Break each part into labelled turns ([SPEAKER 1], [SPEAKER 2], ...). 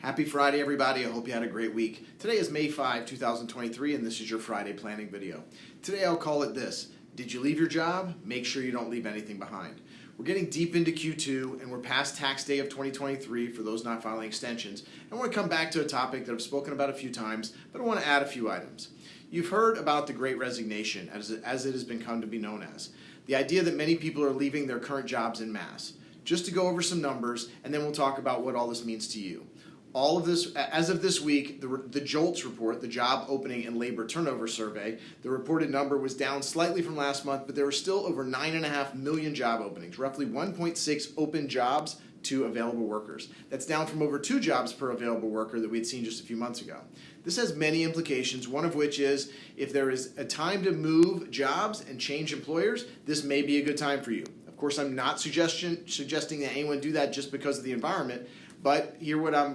[SPEAKER 1] Happy Friday, everybody. I hope you had a great week. Today is May 5, 2023, and this is your Friday planning video. Today I'll call it this: did you leave your job? Make sure you don't leave anything behind. We're getting deep into Q2, and we're past tax day of 2023 for those not filing extensions. I want to come back to a topic that I've spoken about a few times, but I want to add a few items. You've heard about the Great Resignation, as it has been come to be known as. The idea that many people are leaving their current jobs en masse. Just to go over some numbers, and then we'll talk about what all this means to you. All of this, as of this week, the JOLTS report, the Job Opening and Labor Turnover Survey, the reported number was down slightly from last month, but there were still over 9.5 million job openings, roughly 1.6 open jobs to available workers. That's down from over 2 jobs per available worker that we had seen just a few months ago. This has many implications, one of which is if there is a time to move jobs and change employers, this may be a good time for you. Of course, I'm not suggesting that anyone do that just because of the environment, but hear where I'm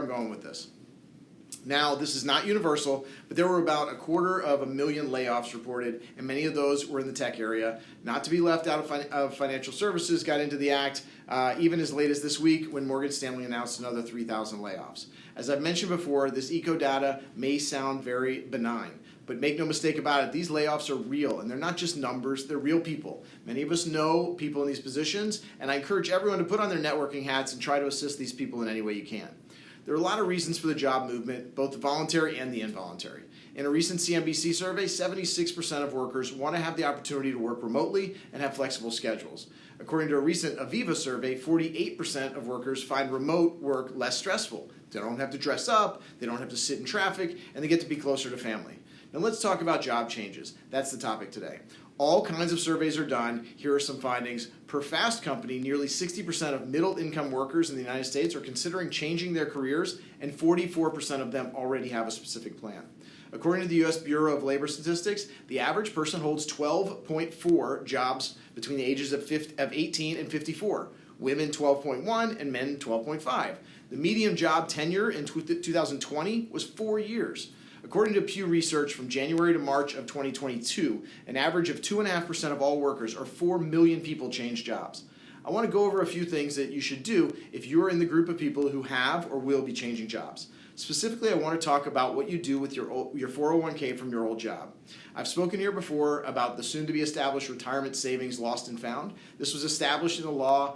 [SPEAKER 1] going with this. Now, this is not universal, but there were about 250,000 layoffs reported, and many of those were in the tech area. Not to be left out of financial services got into the act even as late as this week when Morgan Stanley announced another 3,000 layoffs. As I've mentioned before, this eco data may sound very benign, but make no mistake about it, these layoffs are real, and they're not just numbers, they're real people. Many of us know people in these positions, and I encourage everyone to put on their networking hats and try to assist these people in any way you can. There are a lot of reasons for the job movement, both the voluntary and the involuntary. In a recent CNBC survey, 76% of workers want to have the opportunity to work remotely and have flexible schedules. According to a recent Aviva survey, 48% of workers find remote work less stressful. They don't have to dress up, they don't have to sit in traffic, and they get to be closer to family. Now let's talk about job changes. That's the topic today. All kinds of surveys are done. Here are some findings. Per Fast Company, nearly 60% of middle-income workers in the United States are considering changing their careers, and 44% of them already have a specific plan. According to the U.S. Bureau of Labor Statistics, the average person holds 12.4 jobs between the ages of 18 and 54. Women 12.1 and men 12.5. The median job tenure in 2020 was 4 years. According to Pew Research, from January to March of 2022, an average of 2.5% of all workers, or 4 million people, changed jobs. I want to go over a few things that you should do if you're in the group of people who have or will be changing jobs. Specifically, I want to talk about what you do with your 401k from your old job. I've spoken here before about the soon-to-be-established retirement savings lost and found. This was established in the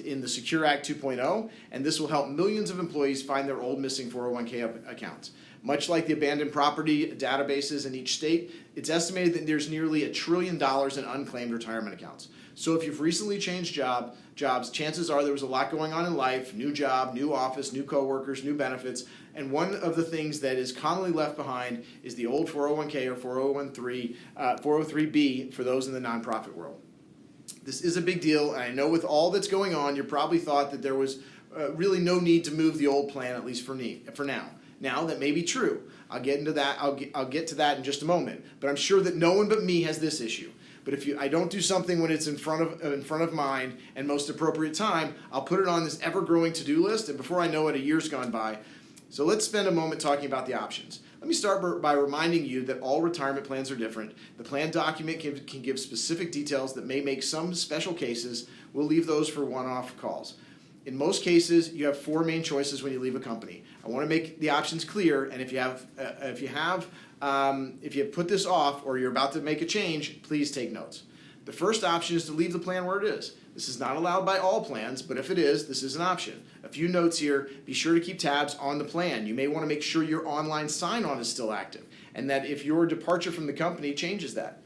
[SPEAKER 1] in the Secure Act 2.0, and this will help millions of employees find their old missing 401k accounts. Much like the abandoned property databases in each state, it's estimated that there's nearly $1 trillion in unclaimed retirement accounts. So if you've recently changed jobs, chances are there was a lot going on in life: new job, new office, new coworkers, new benefits. And one of the things that is commonly left behind is the old 401k or 403b for those in the nonprofit world. This is a big deal, and I know with all that's going on, you probably thought that there was really no need to move the old plan, at least for now. Now, that may be true. I'll get into that. I'll get to that in just a moment. But I'm sure that no one but me has this issue. But if I don't do something when it's in front of mind and most appropriate time, I'll put it on this ever-growing to-do list, and before I know it, a year's gone by. So let's spend a moment talking about the options. Let me start by reminding you that all retirement plans are different. The plan document can give specific details that may make some special cases. We'll leave those for one-off calls. In most cases, you have 4 main choices when you leave a company. I want to make the options clear, and if you have put this off or you're about to make a change, please take notes. The first option is to leave the plan where it is. This is not allowed by all plans, but if it is, this is an option. A few notes here: be sure to keep tabs on the plan. You may want to make sure your online sign-on is still active, and that if your departure from the company changes that.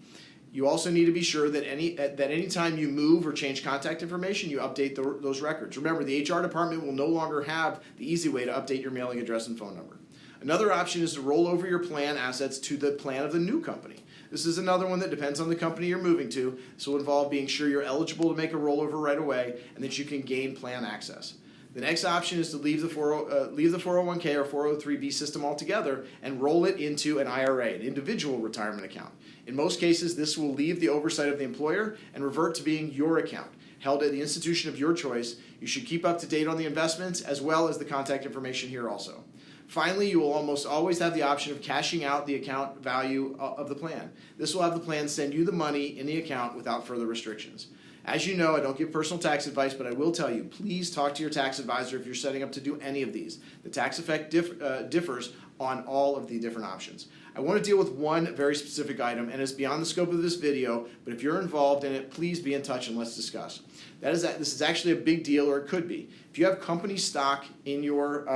[SPEAKER 1] You also need to be sure that any time you move or change contact information, you update those records. Remember, the HR department will no longer have the easy way to update your mailing address and phone number. Another option is to roll over your plan assets to the plan of the new company. This is another one that depends on the company you're moving to. This will involve being sure you're eligible to make a rollover right away and that you can gain plan access. The next option is to leave the 401k or 403b system altogether and roll it into an IRA, an individual retirement account. In most cases, this will leave the oversight of the employer and revert to being your account, held at the institution of your choice. You should keep up to date on the investments as well as the contact information here also. Finally, you will almost always have the option of cashing out the account value of the plan. This will have the plan send you the money in the account without further restrictions. As you know, I don't give personal tax advice, but I will tell you, please talk to your tax advisor if you're setting up to do any of these. The tax effect differs on all of the different options. I want to deal with one very specific item, and it's beyond the scope of this video, but if you're involved in it, please be in touch and let's discuss. This is actually a big deal, or it could be. If you have company stock in your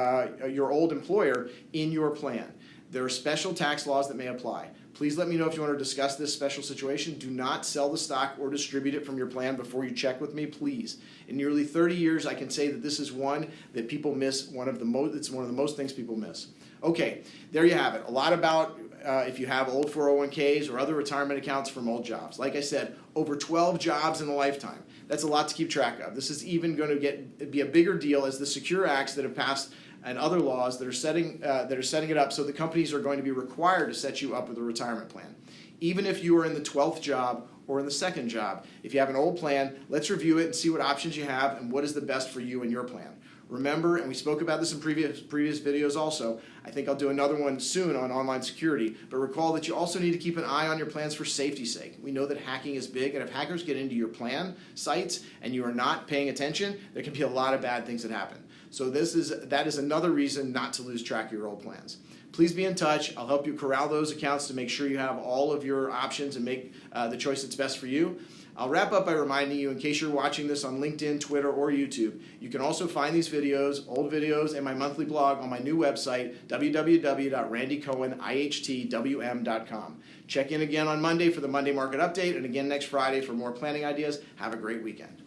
[SPEAKER 1] old employer in your plan, there are special tax laws that may apply. Please let me know if you want to discuss this special situation. Do not sell the stock or distribute it from your plan before you check with me, please. In nearly 30 years, I can say that this is one that people miss. It's one of the most things people miss. Okay, there you have it. A lot about if you have old 401ks or other retirement accounts from old jobs. Like I said, over 12 jobs in a lifetime. That's a lot to keep track of. This is even going to be a bigger deal as the Secure Acts that have passed and other laws that are setting it up so the companies are going to be required to set you up with a retirement plan. Even if you are in the 12th job or in the second job, if you have an old plan, let's review it and see what options you have and what is the best for you and your plan. Remember, and we spoke about this in previous videos also, I think I'll do another one soon on online security, but recall that you also need to keep an eye on your plans for safety's sake. We know that hacking is big, and if hackers get into your plan sites and you are not paying attention, there can be a lot of bad things that happen. So that is another reason not to lose track of your old plans. Please be in touch. I'll help you corral those accounts to make sure you have all of your options and make the choice that's best for you. I'll wrap up by reminding you, in case you're watching this on LinkedIn, Twitter, or YouTube, you can also find these videos, old videos, and my monthly blog on my new website, www.randycohenihtwm.com. Check in again on Monday for the Monday Market Update, and again next Friday for more planning ideas. Have a great weekend.